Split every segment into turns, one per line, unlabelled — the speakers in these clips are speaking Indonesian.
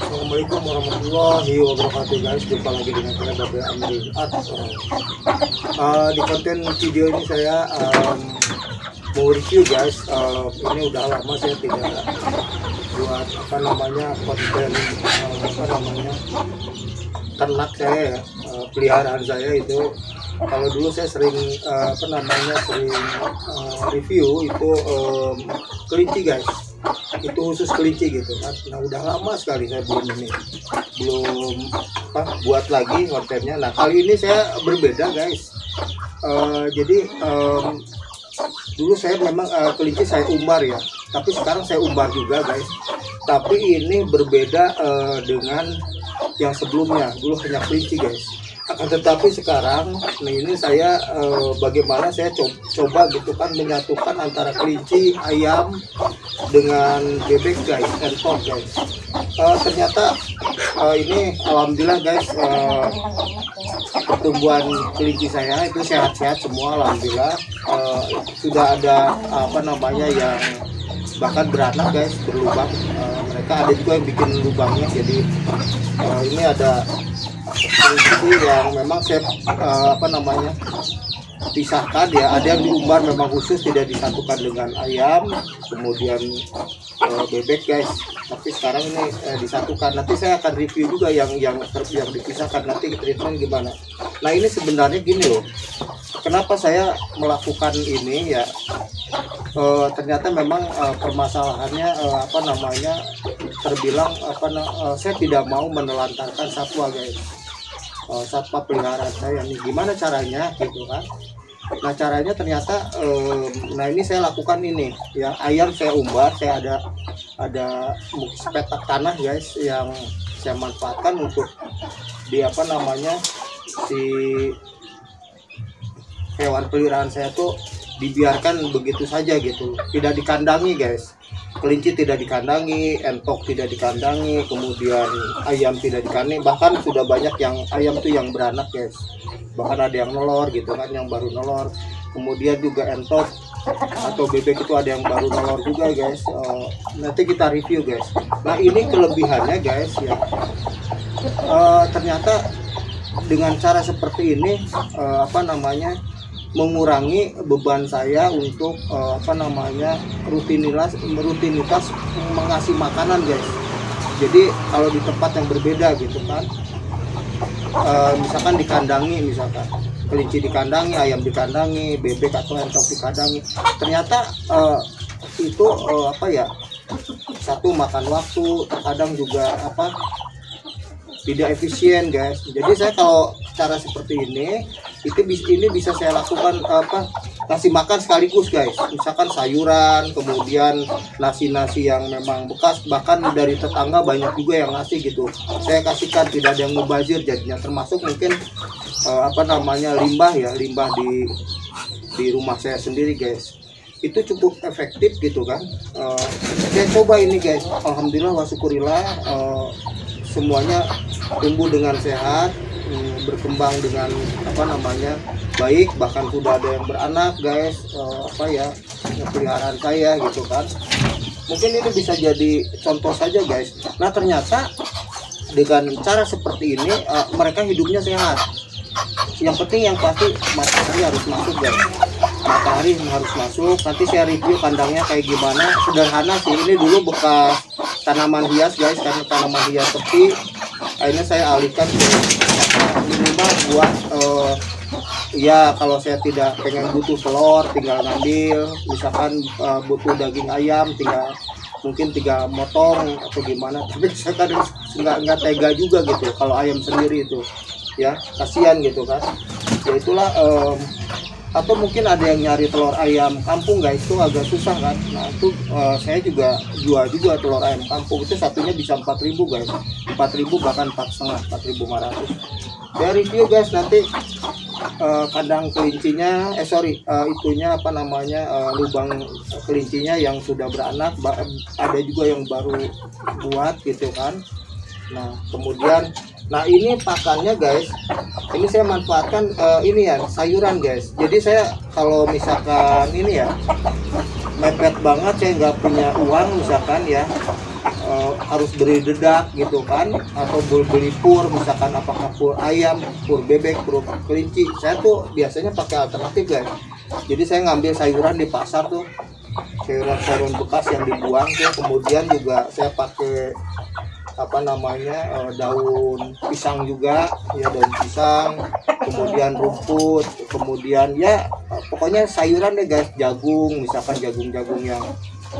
Assalamualaikum warahmatullahi wabarakatuh guys, jumpa lagi dengan saya Babe Amri Art. Di konten video ini saya mau review guys. Ini udah lama saya tidak buat konten ternak saya ya, peliharaan saya itu. Kalau dulu saya sering review itu kelinci guys, itu khusus kelinci gitu kan. Nah udah lama sekali saya belum buat lagi kontennya. Nah kali ini saya berbeda guys. Dulu saya memang kelinci saya umbar ya, tapi sekarang saya umbar juga guys. Tapi ini berbeda dengan yang sebelumnya. Dulu hanya kelinci guys. Tetapi sekarang ini saya bagaimana saya coba gitu kan menyatukan antara kelinci, ayam dengan bebek guys, and pork guys. Ternyata ini alhamdulillah guys, pertumbuhan kelinci saya itu sehat-sehat semua alhamdulillah. Sudah ada yang bahkan beranak guys, berlubang. Mereka ada juga yang bikin lubangnya. Jadi ini ada kelinci yang memang saya pisahkan ya. Ada yang diumbar memang khusus, tidak disatukan dengan ayam, kemudian bebek guys. Tapi sekarang ini disatukan. Nanti saya akan review juga yang dipisahkan, nanti treatment gimana. Nah ini sebenarnya gini loh, kenapa saya melakukan ini ya. Ternyata memang permasalahannya terbilang saya tidak mau menelantarkan satwa guys, satwa peliharaan saya nih. Gimana caranya gitu kan. Nah caranya ternyata ini saya lakukan ini ya. Ayam saya umbar, saya ada sepetak tanah guys yang saya manfaatkan untuk di si hewan peliharaan saya tuh dibiarkan begitu saja gitu, tidak dikandangi guys. Kelinci tidak dikandangi, entok tidak dikandangi, kemudian ayam tidak dikandangi. Bahkan sudah banyak yang ayam tuh yang beranak guys, bahkan ada yang nelor gitu kan, yang baru nelor. Kemudian juga entok atau bebek itu ada yang baru nelor juga guys. Nanti kita review guys. Nah ini kelebihannya guys ya. Ternyata dengan cara seperti ini mengurangi beban saya untuk rutinitas mengasih makanan guys. Jadi kalau di tempat yang berbeda gitu kan, misalkan dikandangi, misalkan kelinci dikandangi, ayam dikandangi, bebek atau entok dikandangi, ternyata itu satu makan waktu, terkadang juga tidak efisien guys. Jadi saya kalau cara seperti ini bisa saya lakukan ngasih makan sekaligus guys, misalkan sayuran, kemudian nasi-nasi yang memang bekas, bahkan dari tetangga banyak juga yang ngasih gitu, saya kasihkan, tidak ada yang mubazir jadinya, termasuk mungkin apa namanya limbah ya, limbah di rumah saya sendiri guys, itu cukup efektif gitu kan. Saya coba ini guys, alhamdulillah wa syukurillah, semuanya tumbuh dengan sehat, berkembang dengan apa namanya baik, bahkan sudah ada yang beranak guys, apa ya, peliharaan saya gitu kan. Mungkin ini bisa jadi contoh saja guys. Nah ternyata dengan cara seperti ini mereka hidupnya sehat. Yang penting yang pasti matahari harus masuk guys, matahari harus masuk. Nanti saya review kandangnya kayak gimana, sederhana sih. Ini dulu bekas tanaman hias guys, karena tanaman hias sepi, akhirnya saya alihkan ke minimal buat ya kalau saya tidak pengen butuh telur tinggal ngambil, misalkan butuh daging ayam tinggal mungkin 3 motong atau gimana, tapi saya kadang nggak tega juga gitu kalau ayam sendiri itu ya, kasihan gitu kan. Ya itulah atau mungkin ada yang nyari telur ayam kampung guys, itu agak susah kan. Nah itu saya juga jual juga telur ayam kampung, itu satunya bisa 4.000 guys, 4.000 bahkan 4,5, 4.500. Saya review guys nanti kandang kelincinya, itunya apa namanya, lubang kelincinya yang sudah beranak, ada juga yang baru buat gitu kan. Nah kemudian, nah ini pakannya guys, ini saya manfaatkan ini ya, sayuran guys. Jadi saya kalau misalkan ini ya mepet banget, saya nggak punya uang misalkan ya, harus beli dedak gitu kan, atau beli pur misalkan, apakah pur ayam, pur bebek, pur kelinci, saya tuh biasanya pakai alternatif guys. Jadi saya ngambil sayuran di pasar tuh, sayuran bekas yang dibuang tuh, kemudian juga saya pakai apa namanya, daun pisang juga ya, daun pisang, kemudian rumput, kemudian ya pokoknya sayuran deh guys, jagung misalkan, jagung yang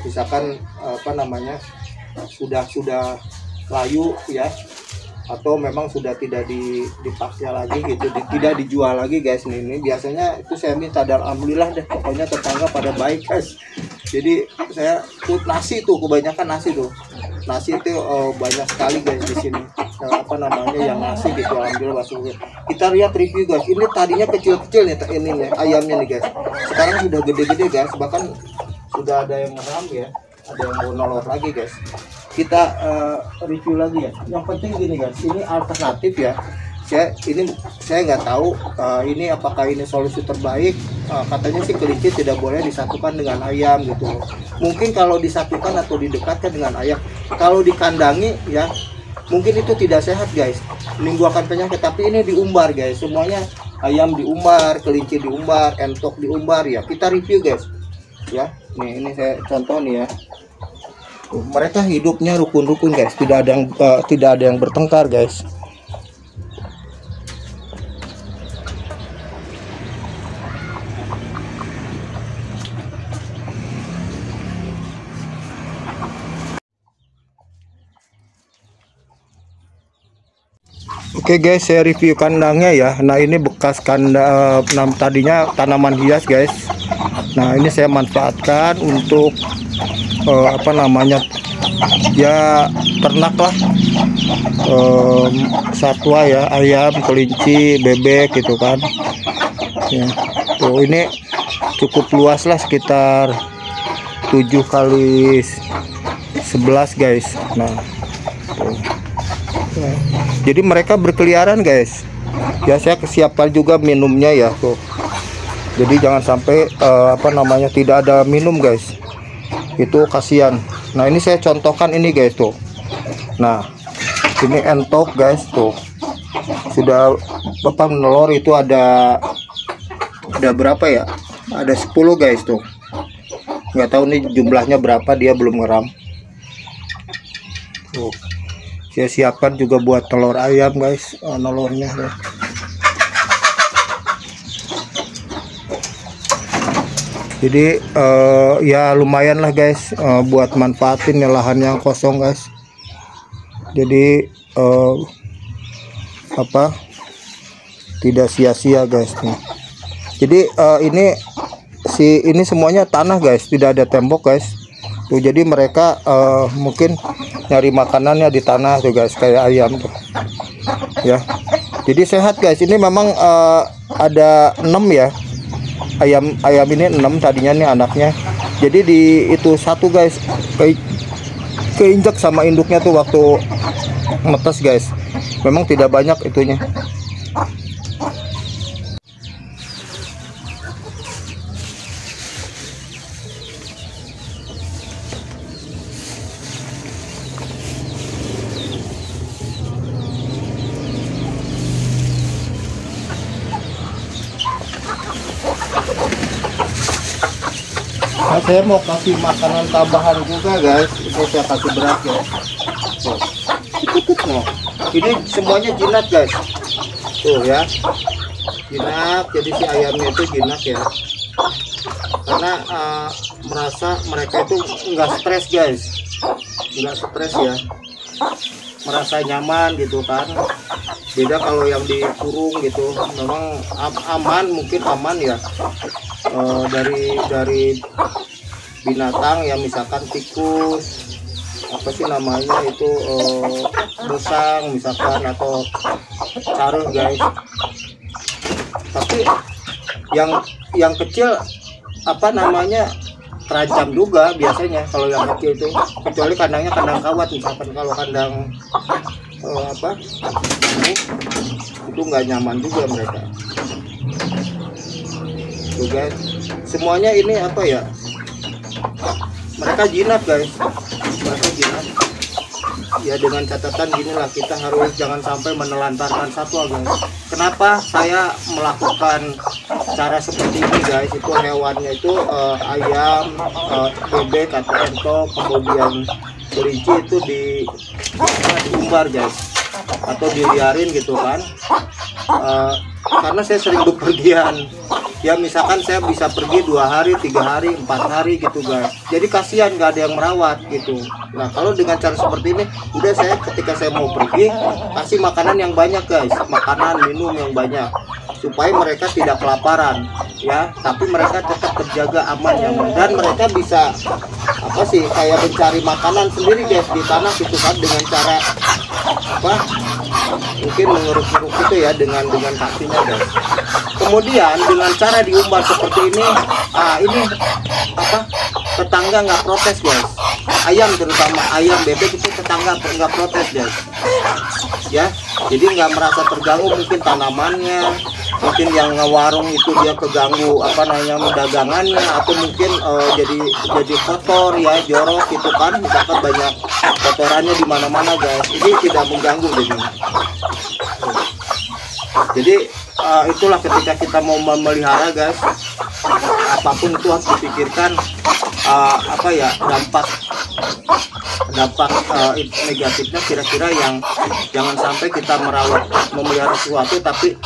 misalkan apa namanya sudah layu ya, atau memang sudah tidak dipakai lagi gitu, tidak dijual lagi guys. Ini biasanya itu saya minta, dan alhamdulillah deh pokoknya tetangga pada baik guys. Jadi saya tuh nasi tuh, kebanyakan nasi tuh, nasi itu banyak sekali guys di sini, apa namanya yang nasi gitu, alhamdulillah masuk. Kita lihat review guys, ini tadinya kecil-kecil nih ininya, ayamnya nih guys, sekarang sudah gede-gede guys, bahkan sudah ada yang ngeram ya, ada yang mau nolor lagi guys. Kita review lagi ya. Yang penting gini guys, ini alternatif ya. Saya nggak tahu ini apakah ini solusi terbaik. Katanya sih kelinci tidak boleh disatukan dengan ayam gitu. Mungkin kalau disatukan atau didekatkan dengan ayam, kalau dikandangi ya mungkin itu tidak sehat guys, menimbulkan penyakit. Tapi ini diumbar guys, semuanya ayam diumbar, kelinci diumbar, entok diumbar ya. Kita review guys ya. Nih ini saya contoh nih ya. Mereka hidupnya rukun-rukun guys, tidak ada yang bertengkar guys. Oke guys, saya review kandangnya ya. Nah ini bekas kandang, tadinya tanaman hias guys. Nah ini saya manfaatkan untuk apa namanya ya, ternak lah, satwa ya, ayam, kelinci, bebek gitu kan ya. Tuh ini cukup luas lah, sekitar 7 kali 11 guys. Nah tuh. Jadi mereka berkeliaran guys ya. Saya kesiapkan juga minumnya ya tuh, jadi jangan sampai apa namanya tidak ada minum guys, itu kasihan. Nah ini saya contohkan ini guys tuh. Nah ini entok guys tuh, sudah bapak menelur itu ada berapa ya, ada 10 guys tuh, nggak tahu nih jumlahnya berapa, dia belum ngeram tuh. Saya siapkan juga buat telur ayam guys, nelurnya ya. Jadi ya lumayan lah guys, buat manfaatin ya lahan yang kosong guys. Jadi apa, tidak sia-sia guys nih. Jadi ini si ini semuanya tanah guys, tidak ada tembok guys tuh. Jadi mereka mungkin nyari makanannya di tanah tuh guys, kayak ayam tuh ya. Jadi sehat guys. Ini memang ada 6 ya, ayam ini 6 tadinya nih anaknya. Jadi di itu satu guys keinjak sama induknya tuh waktu metes guys. Memang tidak banyak itunya. Nah, saya mau kasih makanan tambahan juga guys. Itu saya kasih beras ya. Nah, ini semuanya jinak guys. Tuh ya, jinak. Jadi si ayamnya itu jinak ya. Karena merasa mereka itu enggak stres guys, enggak stres ya. Merasa nyaman gitu kan. Beda kalau yang dikurung gitu, memang aman, mungkin aman ya. Dari binatang yang misalkan tikus, apa sih namanya itu, musang misalkan, atau carut guys. Tapi yang kecil apa namanya terancam juga biasanya kalau yang kecil itu, kecuali kandangnya kandang kawat misalkan. Kalau kandang apa ini, itu nggak nyaman juga mereka tuh guys. Semuanya ini apa ya, mereka jinak guys, mereka jinak ya. Dengan catatan gini lah, kita harus jangan sampai menelantarkan satwa guys. Kenapa saya melakukan cara seperti ini guys? Itu hewannya itu ayam, bebek atau entok, kemudian kelinci itu diumbar guys, atau diliarin gitu kan. Karena saya sering bepergian ya, misalkan saya bisa pergi 2 hari, 3 hari, 4 hari gitu guys. Jadi kasihan, nggak ada yang merawat gitu. Nah kalau dengan cara seperti ini, udah saya ketika saya mau pergi kasih makanan yang banyak guys, makanan minum yang banyak, supaya mereka tidak kelaparan ya, tapi mereka tetap terjaga aman, nyaman, dan mereka bisa apa sih, kayak mencari makanan sendiri guys di tanah gitu kan, dengan cara apa, mungkin mengeruk-ngeruk itu ya, dengan kakinya guys. Kemudian dengan cara diumbar seperti ini, ini apa, tetangga nggak protes guys. Ayam, terutama ayam bebek itu tetangga nggak protes guys ya. Jadi nggak merasa terganggu, mungkin tanamannya, mungkin yang ngewarung itu dia keganggu apa namanya dagangannya, atau mungkin jadi kotor ya, jorok gitu kan, misalkan banyak kotorannya di mana-mana guys. Ini tidak mengganggu jadi itulah ketika kita mau memelihara guys, apapun itu harus dipikirkan apa ya, dampak negatifnya kira-kira, yang jangan sampai kita memelihara sesuatu tapi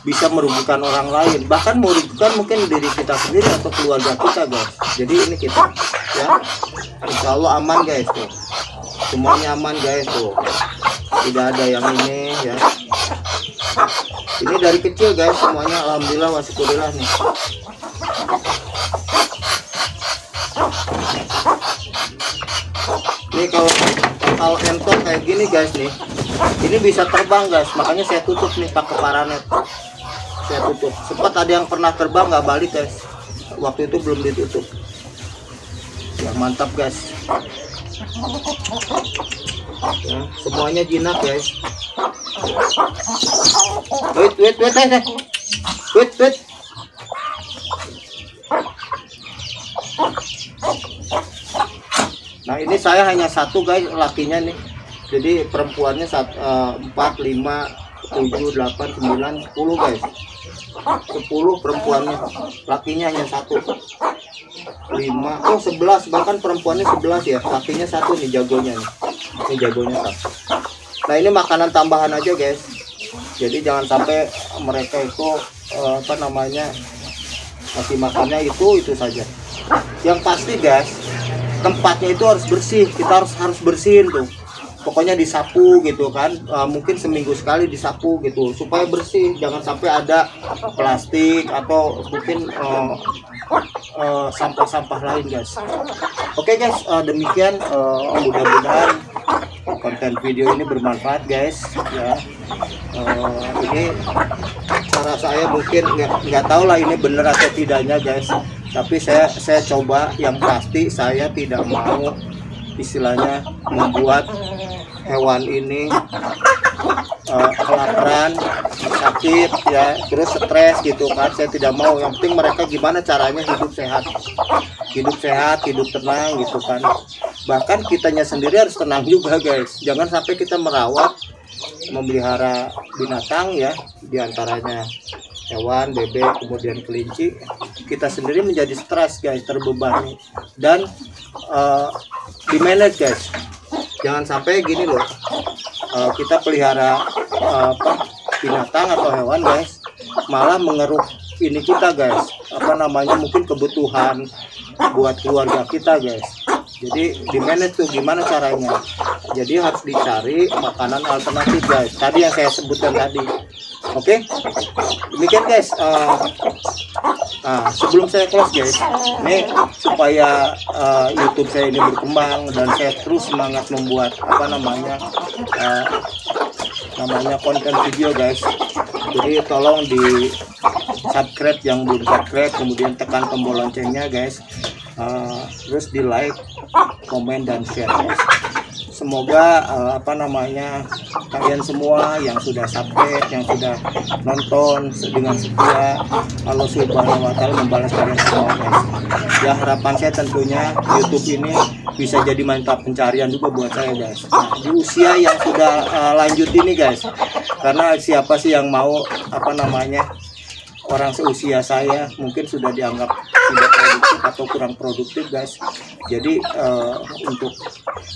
bisa merugikan orang lain, bahkan merugikan mungkin diri kita sendiri atau keluarga kita guys. Jadi ini kita ya, insya Allah aman guys tuh, semuanya aman guys tuh, tidak ada yang ini ya. Ini dari kecil guys semuanya, alhamdulillah wasyukurillah nih. Ini kalau entok kayak gini guys nih, ini bisa terbang guys, makanya saya tutup nih pakai paranet. Saya tutup. Sempat ada yang pernah terbang nggak balik guys, waktu itu belum ditutup ya. Mantap guys ya, semuanya jinak guys. Wait. Nah ini saya hanya satu guys lakinya nih, jadi perempuannya 4, 5, 7, 8, 9, 10 guys. 10 perempuannya, lakinya hanya 1, 5, 11, bahkan perempuannya 11 ya, lakinya 1 nih, jagonya nih. Ini jagonya 1. Nah ini makanan tambahan aja guys, jadi jangan sampai mereka itu apa namanya kasih makannya itu saja. Yang pasti guys, tempatnya itu harus bersih, kita harus bersihin tuh pokoknya disapu gitu kan, mungkin seminggu sekali disapu gitu supaya bersih, jangan sampai ada plastik atau mungkin sampah-sampah lain guys. Oke guys, demikian, mudah-mudahan konten video ini bermanfaat guys ya. Ini cara saya mungkin nggak tahu lah ini benar atau tidaknya guys, tapi saya coba, yang pasti saya tidak mau istilahnya membuat hewan ini kelaparan, sakit ya, terus stres gitu kan. Saya tidak mau, yang penting mereka gimana caranya hidup sehat, hidup tenang gitu kan. Bahkan kitanya sendiri harus tenang juga guys, jangan sampai kita merawat, memelihara binatang ya, diantaranya hewan, bebek, kemudian kelinci, kita sendiri menjadi stres guys, terbebani, dan di manage guys. Jangan sampai gini loh, kita pelihara binatang atau hewan guys, malah mengeruk ini kita guys, mungkin kebutuhan buat keluarga kita guys. Jadi di manage tuh gimana caranya. Jadi harus dicari makanan alternatif guys, tadi yang saya sebutkan tadi. Oke, demikian guys. Sebelum saya close guys, ini supaya YouTube saya ini berkembang dan saya terus semangat membuat konten video guys. Jadi tolong di subscribe yang belum subscribe, kemudian tekan tombol loncengnya guys, terus di like, komen, dan share guys. Semoga kalian semua yang sudah subscribe, yang sudah nonton dengan setia, Allah Subhanahu wa Ta'ala membalas kalian semua guys. Ya, harapan saya tentunya YouTube ini bisa jadi mata pencarian juga buat saya guys. Nah, di usia yang sudah lanjut ini guys, karena siapa sih yang mau orang seusia saya mungkin sudah dianggap tidak produktif atau kurang produktif guys. Jadi untuk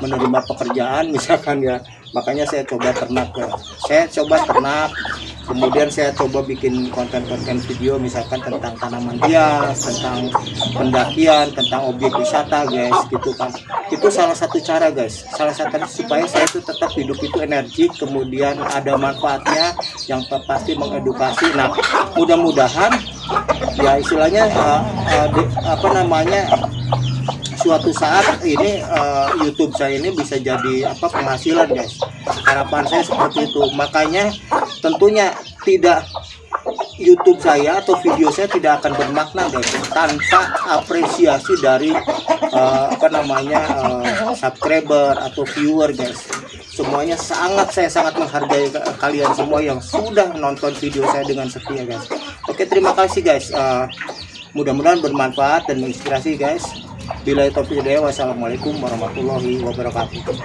menerima pekerjaan misalkan ya, makanya saya coba ternak ya. Saya coba ternak, kemudian saya coba bikin konten-konten video misalkan tentang tanaman hias, tentang pendakian, tentang objek wisata guys gitu kan. Itu salah satu cara guys, salah satu supaya saya itu tetap hidup itu energik, kemudian ada manfaatnya, yang pasti mengedukasi. Nah, mudah-mudahan ya istilahnya suatu saat ini YouTube saya ini bisa jadi penghasilan guys. Harapan saya seperti itu. Makanya tentunya tidak, YouTube saya atau video saya tidak akan bermakna guys tanpa apresiasi dari subscriber atau viewer guys. Semuanya saya sangat menghargai kalian semua yang sudah nonton video saya dengan setia guys. Oke, terima kasih guys. Mudah-mudahan bermanfaat dan menginspirasi guys. Billahi taufiq hidayah. Wassalamualaikum warahmatullahi wabarakatuh.